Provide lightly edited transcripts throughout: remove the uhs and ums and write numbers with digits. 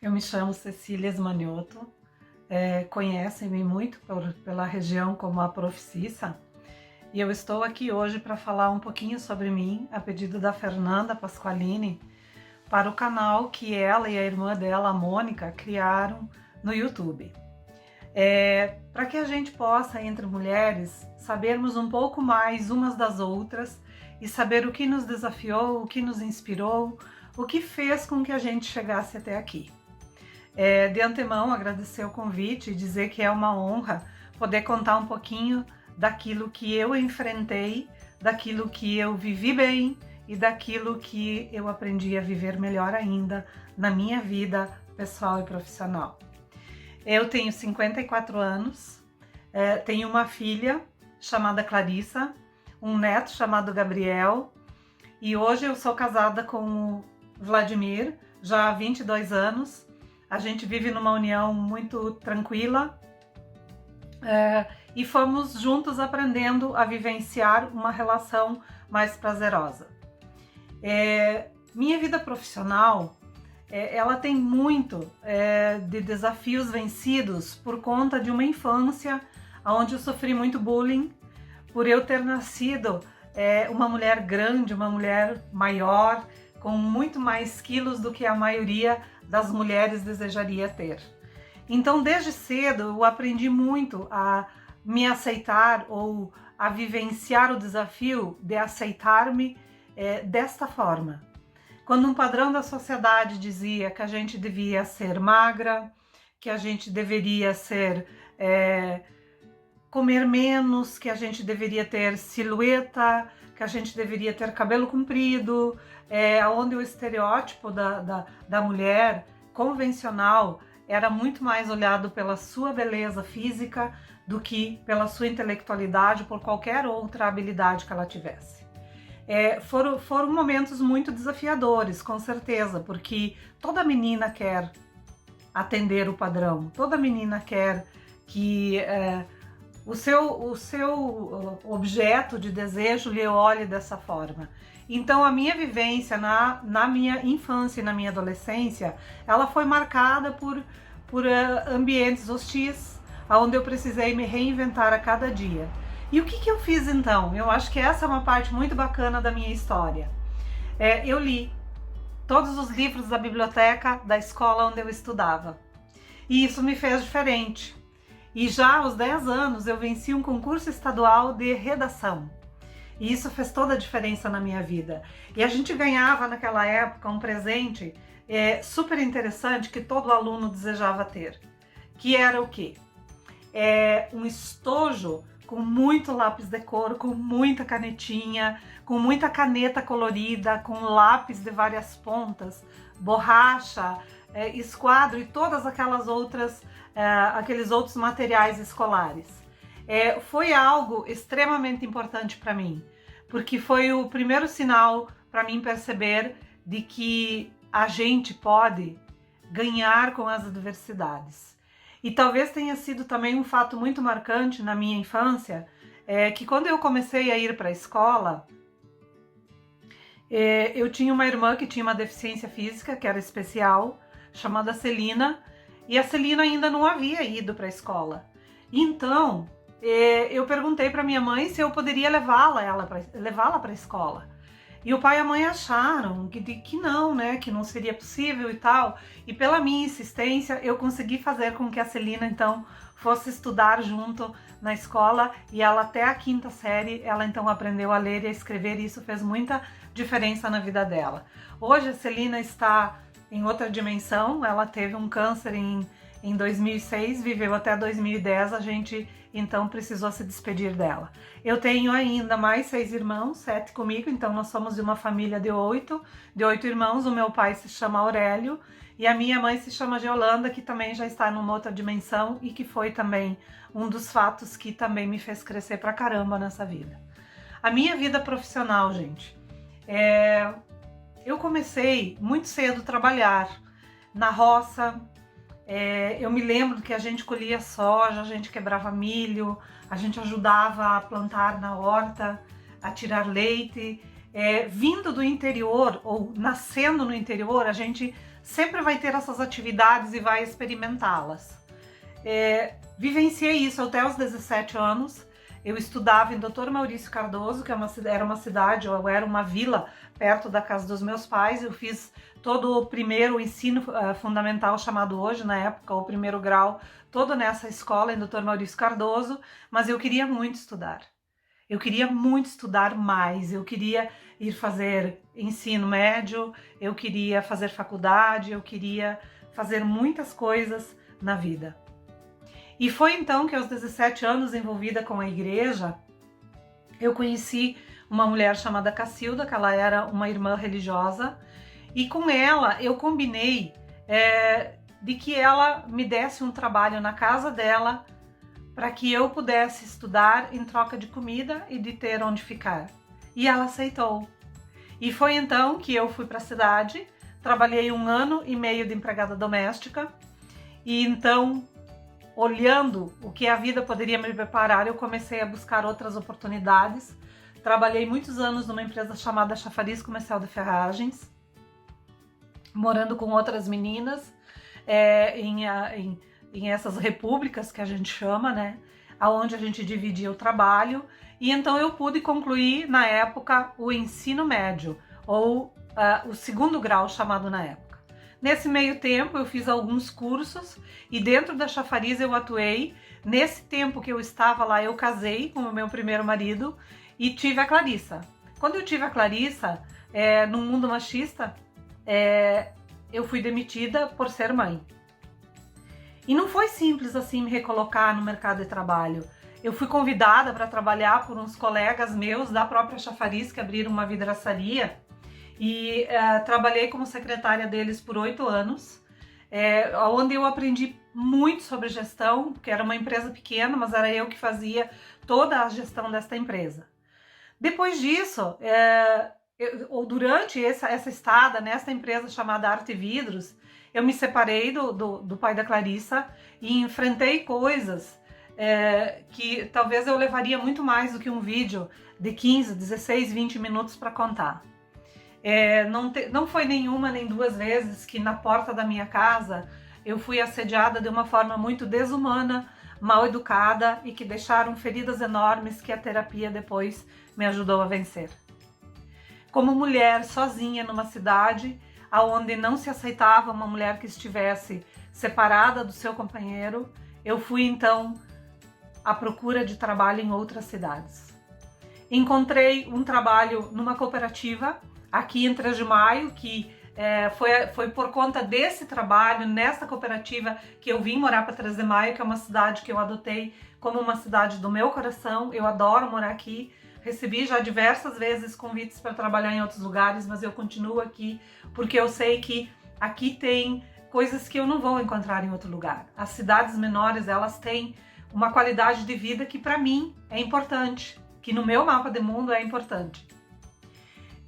Eu me chamo Cecília Esmanioto, conhecem-me muito pela região como a Prof. Cissa, e eu estou aqui hoje para falar um pouquinho sobre mim, a pedido da Fernanda Pasqualini, para o canal que ela e a irmã dela, a Mônica, criaram no YouTube. Para que a gente possa, entre mulheres, sabermos um pouco mais umas das outras e saber o que nos desafiou, o que nos inspirou, o que fez com que a gente chegasse até aqui. De antemão, agradecer o convite e dizer que é uma honra poder contar um pouquinho daquilo que eu enfrentei, daquilo que eu vivi bem e daquilo que eu aprendi a viver melhor ainda na minha vida pessoal e profissional. Eu tenho 54 anos, tenho uma filha chamada Clarissa, um neto chamado Gabriel, e hoje eu sou casada com o Vladimir, já há 22 anos. A gente vive numa união muito tranquila e fomos juntos aprendendo a vivenciar uma relação mais prazerosa. Minha vida profissional, ela tem muito de desafios vencidos por conta de uma infância onde eu sofri muito bullying, por eu ter nascido uma mulher grande, uma mulher maior, com muito mais quilos do que a maioria das mulheres desejaria ter. Então, desde cedo, eu aprendi muito a me aceitar ou a vivenciar o desafio de aceitar-me desta forma. Quando um padrão da sociedade dizia que a gente devia ser magra, que a gente deveria comer menos, que a gente deveria ter silhueta, que a gente deveria ter cabelo comprido, onde o estereótipo da mulher convencional era muito mais olhado pela sua beleza física do que pela sua intelectualidade, por qualquer outra habilidade que ela tivesse. Foram momentos muito desafiadores, com certeza, porque toda menina quer atender o padrão, toda menina quer que o seu objeto de desejo lhe olhe dessa forma. Então a minha vivência na minha infância e na minha adolescência, ela foi marcada por ambientes hostis, onde eu precisei me reinventar a cada dia. E o que eu fiz então? Eu acho que essa é uma parte muito bacana da minha história. Eu li todos os livros da biblioteca da escola onde eu estudava. E isso me fez diferente. E já aos 10 anos eu venci um concurso estadual de redação. E isso fez toda a diferença na minha vida. E a gente ganhava naquela época um presente super interessante que todo aluno desejava ter. Que era o quê? Um estojo com muito lápis de cor, com muita canetinha, com muita caneta colorida, com lápis de várias pontas, borracha, esquadro e todas aquelas outras aqueles outros materiais escolares. Foi algo extremamente importante para mim, porque foi o primeiro sinal para mim perceber de que a gente pode ganhar com as adversidades. E talvez tenha sido também um fato muito marcante na minha infância, que quando eu comecei a ir para a escola, eu tinha uma irmã que tinha uma deficiência física, que era especial, chamada Celina, e a Celina ainda não havia ido para a escola. Então, eu perguntei para minha mãe se eu poderia levá-la para a escola. E o pai e a mãe acharam que não, né, que não seria possível e tal. E pela minha insistência, eu consegui fazer com que a Celina, então, fosse estudar junto na escola. E ela, até a 5ª série, ela então aprendeu a ler e a escrever. E isso fez muita diferença na vida dela. Hoje a Celina está em outra dimensão, ela teve um câncer em 2006, viveu até 2010, a gente então precisou se despedir dela. Eu tenho ainda mais 6 irmãos, 7 comigo, então nós somos de uma família de 8 irmãos. O meu pai se chama Aurélio e a minha mãe se chama Geolanda, que também já está numa outra dimensão e que foi também um dos fatos que também me fez crescer pra caramba nessa vida. A minha vida profissional, gente, eu comecei muito cedo a trabalhar na roça. Eu me lembro que a gente colhia soja, a gente quebrava milho, a gente ajudava a plantar na horta, a tirar leite. Vindo do interior ou nascendo no interior, a gente sempre vai ter essas atividades e vai experimentá-las. Vivenciei isso até os 17 anos. Eu estudava em Dr. Maurício Cardoso, que era uma cidade, ou era uma vila perto da casa dos meus pais. Eu fiz todo o primeiro ensino fundamental, chamado hoje, na época, o primeiro grau, todo nessa escola em Dr. Maurício Cardoso, mas eu queria muito estudar. Eu queria muito estudar mais, eu queria ir fazer ensino médio, eu queria fazer faculdade, eu queria fazer muitas coisas na vida. E foi então que aos 17 anos, envolvida com a igreja, eu conheci uma mulher chamada Cacilda, que ela era uma irmã religiosa, e com ela eu combinei de que ela me desse um trabalho na casa dela para que eu pudesse estudar em troca de comida e de ter onde ficar. E ela aceitou. E foi então que eu fui para a cidade, trabalhei 1 ano e meio de empregada doméstica, e então, olhando o que a vida poderia me preparar, eu comecei a buscar outras oportunidades. Trabalhei muitos anos numa empresa chamada Chafariz Comercial de Ferragens, morando com outras meninas, em essas repúblicas que a gente chama, né? Onde a gente dividia o trabalho. E então eu pude concluir, na época, o ensino médio, ou o 2º grau, chamado na época. Nesse meio tempo eu fiz alguns cursos e dentro da Chafariz eu atuei. Nesse tempo que eu estava lá, eu casei com o meu primeiro marido e tive a Clarissa. Quando eu tive a Clarissa, no mundo machista, eu fui demitida por ser mãe. E não foi simples assim me recolocar no mercado de trabalho. Eu fui convidada para trabalhar por uns colegas meus da própria Chafariz, que abriram uma vidraçaria, e trabalhei como secretária deles por 8 anos, onde eu aprendi muito sobre gestão, porque era uma empresa pequena, mas era eu que fazia toda a gestão desta empresa. Depois disso, durante essa estada nessa empresa chamada Arte Vidros, eu me separei do pai da Clarissa e enfrentei coisas que talvez eu levaria muito mais do que um vídeo de 15, 16, 20 minutos para contar. Não foi nenhuma nem 2 vezes que na porta da minha casa eu fui assediada de uma forma muito desumana, mal educada e que deixaram feridas enormes que a terapia depois me ajudou a vencer. Como mulher sozinha numa cidade onde não se aceitava uma mulher que estivesse separada do seu companheiro, eu fui então à procura de trabalho em outras cidades. Encontrei um trabalho numa cooperativa aqui em 3 de Maio, que foi por conta desse trabalho, nessa cooperativa, que eu vim morar para 3 de Maio, que é uma cidade que eu adotei como uma cidade do meu coração. Eu adoro morar aqui. Recebi já diversas vezes convites para trabalhar em outros lugares, mas eu continuo aqui porque eu sei que aqui tem coisas que eu não vou encontrar em outro lugar. As cidades menores, elas têm uma qualidade de vida que para mim é importante, que no meu mapa de mundo é importante.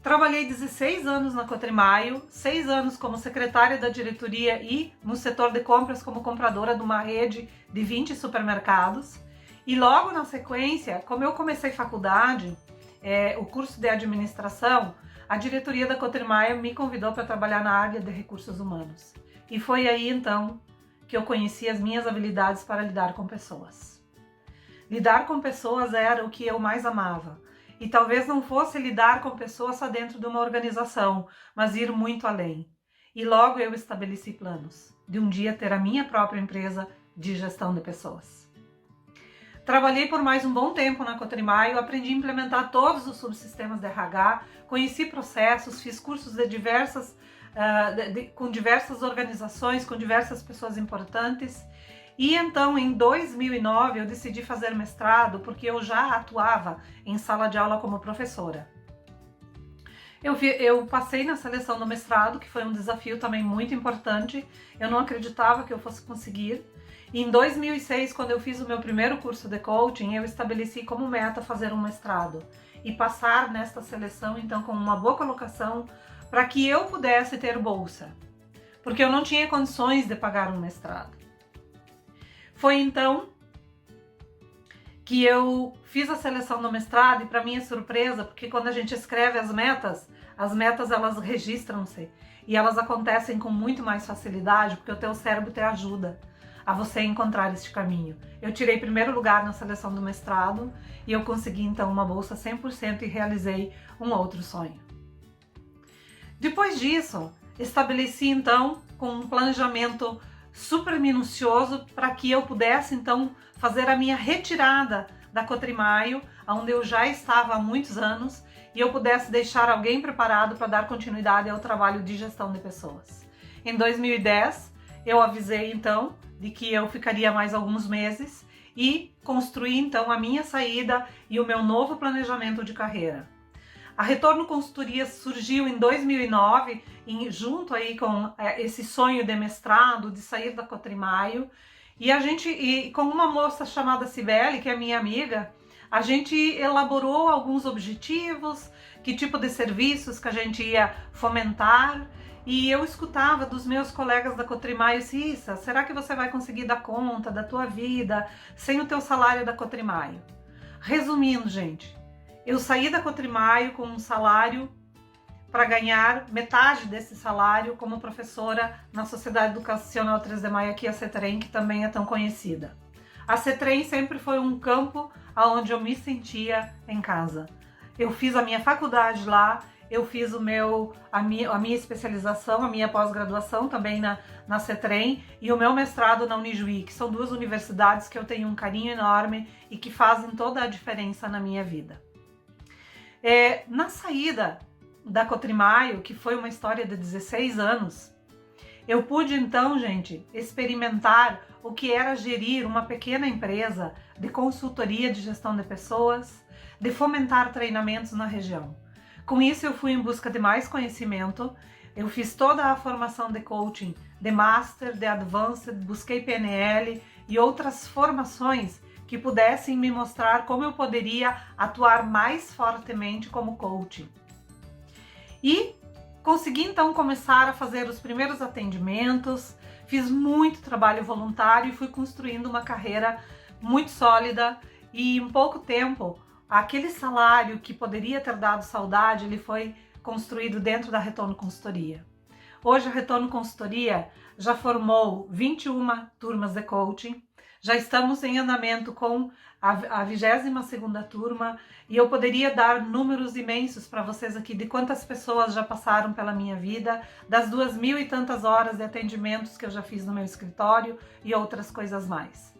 Trabalhei 16 anos na Cotrimaio, 6 anos como secretária da diretoria e no setor de compras como compradora de uma rede de 20 supermercados. E logo na sequência, como eu comecei faculdade, o curso de administração, a diretoria da Cotrimaio me convidou para trabalhar na área de recursos humanos. E foi aí então que eu conheci as minhas habilidades para lidar com pessoas. Lidar com pessoas era o que eu mais amava. E talvez não fosse lidar com pessoas só dentro de uma organização, mas ir muito além. E logo eu estabeleci planos de um dia ter a minha própria empresa de gestão de pessoas. Trabalhei por mais um bom tempo na Cotrimaio, aprendi a implementar todos os subsistemas de RH, conheci processos, fiz cursos com diversas organizações, com diversas pessoas importantes. E então, em 2009, eu decidi fazer mestrado porque eu já atuava em sala de aula como professora. Eu passei na seleção do mestrado, que foi um desafio também muito importante. Eu não acreditava que eu fosse conseguir. E em 2006, quando eu fiz o meu primeiro curso de coaching, eu estabeleci como meta fazer um mestrado e passar nesta seleção, então, com uma boa colocação, para que eu pudesse ter bolsa, porque eu não tinha condições de pagar um mestrado. Foi então que eu fiz a seleção do mestrado e, para minha surpresa, porque quando a gente escreve as metas elas registram-se. e elas acontecem com muito mais facilidade porque o teu cérebro te ajuda a você encontrar este caminho. Eu tirei primeiro lugar na seleção do mestrado e eu consegui então uma bolsa 100% e realizei um outro sonho. Depois disso, estabeleci então com um planejamento super minucioso para que eu pudesse então fazer a minha retirada da Cotrimaio, onde eu já estava há muitos anos, e eu pudesse deixar alguém preparado para dar continuidade ao trabalho de gestão de pessoas. Em 2010, eu avisei então de que eu ficaria mais alguns meses e construí então a minha saída e o meu novo planejamento de carreira. A Retorno Consultoria surgiu em 2009, junto aí com esse sonho de mestrado, de sair da Cotrimaio, e com uma moça chamada Cibele, que é minha amiga, a gente elaborou alguns objetivos, que tipo de serviços que a gente ia fomentar, e eu escutava dos meus colegas da Cotrimaio: Cissa, será que você vai conseguir dar conta da tua vida sem o teu salário da Cotrimaio? Resumindo, gente, eu saí da Cotrimaio com um salário para ganhar metade desse salário como professora na Sociedade Educacional 3 de Maio, aqui a CETREM, que também é tão conhecida. A CETREM sempre foi um campo onde eu me sentia em casa. Eu fiz a minha faculdade lá, eu fiz a minha especialização, a minha pós-graduação também na CETREM e o meu mestrado na Unijuí, que são duas universidades que eu tenho um carinho enorme e que fazem toda a diferença na minha vida. Na saída da Cotrimaio, que foi uma história de 16 anos, eu pude então, gente, experimentar o que era gerir uma pequena empresa de consultoria de gestão de pessoas, de fomentar treinamentos na região. Com isso eu fui em busca de mais conhecimento, eu fiz toda a formação de coaching, de Master, de Advanced, busquei PNL e outras formações que pudessem me mostrar como eu poderia atuar mais fortemente como coach. E consegui então começar a fazer os primeiros atendimentos, fiz muito trabalho voluntário e fui construindo uma carreira muito sólida, e em pouco tempo aquele salário que poderia ter dado saudade, ele foi construído dentro da Retorno Consultoria. Hoje a Retorno Consultoria já formou 21 turmas de coaching, já estamos em andamento com a 22ª turma, e eu poderia dar números imensos para vocês aqui de quantas pessoas já passaram pela minha vida, das 2.000 e tantas horas de atendimentos que eu já fiz no meu escritório e outras coisas mais.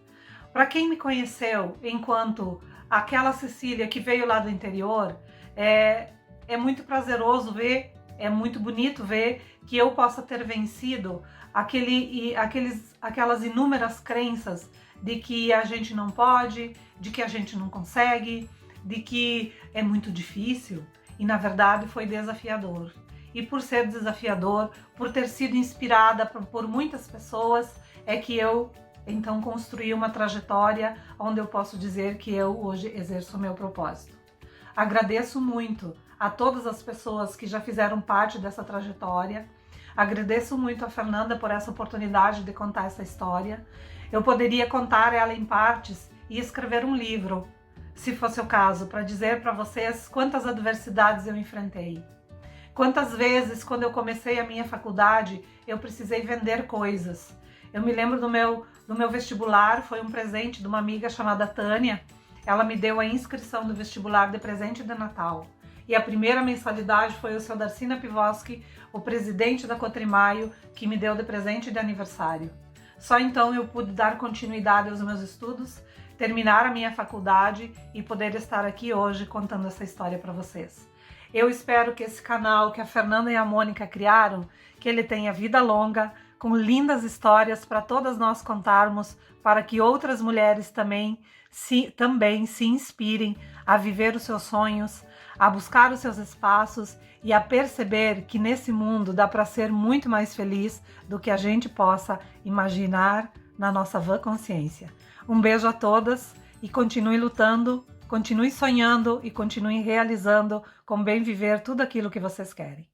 Para quem me conheceu enquanto aquela Cecília que veio lá do interior, é muito prazeroso ver, é muito bonito ver que eu possa ter vencido aquelas inúmeras crenças de que a gente não pode, de que a gente não consegue, de que é muito difícil, e na verdade foi desafiador. E por ser desafiador, por ter sido inspirada por muitas pessoas, é que eu então construí uma trajetória onde eu posso dizer que eu hoje exerço o meu propósito. Agradeço muito a todas as pessoas que já fizeram parte dessa trajetória. Agradeço muito a Fernanda por essa oportunidade de contar essa história. Eu poderia contar ela em partes e escrever um livro, se fosse o caso, para dizer para vocês quantas adversidades eu enfrentei. Quantas vezes, quando eu comecei a minha faculdade, eu precisei vender coisas. Eu me lembro do meu vestibular, foi um presente de uma amiga chamada Tânia. Ela me deu a inscrição do vestibular de presente de Natal. E a primeira mensalidade foi o seu Darcy Napivoski, o presidente da Cotrimaio, que me deu de presente de aniversário. Só então eu pude dar continuidade aos meus estudos, terminar a minha faculdade e poder estar aqui hoje contando essa história para vocês. Eu espero que esse canal que a Fernanda e a Mônica criaram, que ele tenha vida longa, com lindas histórias para todas nós contarmos, para que outras mulheres também se inspirem a viver os seus sonhos, a buscar os seus espaços e a perceber que nesse mundo dá para ser muito mais feliz do que a gente possa imaginar na nossa vã consciência. Um beijo a todas e continue lutando, continue sonhando e continue realizando com bem viver tudo aquilo que vocês querem.